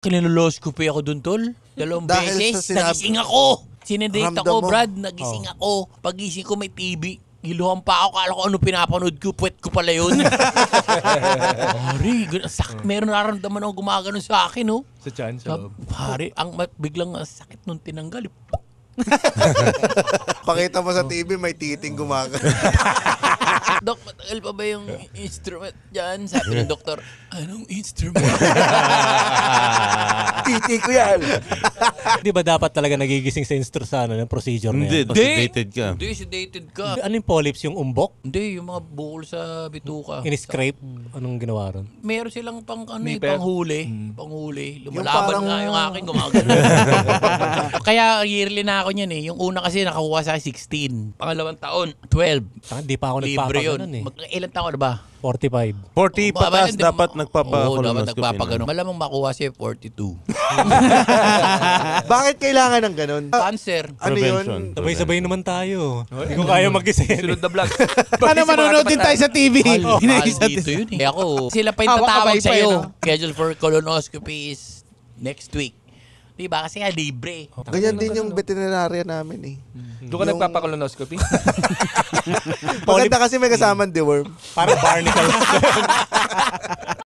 Kiniloloscopy ako dun, tol. 2 Dahil beses. sa sinabi- Nagising ako. Sinedate Ramdam ako, mo. Brad. Nagising ako. Pagising ko may TV. Giluhan pa ako. Kala ko ano pinapanood ko. Puwet ko pala yun. Pare, meron nararamdaman akong gumagano sa akin, no? Sa chance. Pare, biglang sakit nung tinanggal. Pakita mo sa TV, may titing gumagano. Dok, matagal pa ba yung instrument dyan? Sabi ng doktor, anong instrument? Titi ko yan. Di ba dapat talaga nagigising sa ng procedure na Hindi, yan? sedated ka. Hindi, sedated ka. Ano yung polyps? Yung umbok? Hindi, yung mga bukol sa bituka. In-scrape? Anong ginawa ron? Meron silang Nipper. panghuli. Lumalaban parang- nga yung akin, gumagano. Kaya yearly na ako niyan eh. Yung una kasi nakakuha sa akin 16. Pangalawang taon, 12. Di pa ako Libre yun. nagpapaganon Ilan taon na ba? 45. 40 pataas Hindi, dapat Oo, dapat nagpapa-colonoscopy nagpapagano. na. Malamang makuha siya 42. Bakit kailangan ng ganun? Cancer. Ano Prevention. yun? Sabay-sabay naman tayo. Hindi ko kaya mag-isa yan. Sunod na vlog. Paano manonood din tayo sa TV? Mahal Inaisa dito yun eh. Ako, sila pa yung Hawak tatawag kamay pa sa'yo. eh, no? Schedule for colonoscopy is next week. Diba? Kasi nga libre. Ganyan din yung veterinarya namin eh. Doon ka nagpapa-colonoscopy? Maganda kasi may kasamang deworm. Parang barnacle.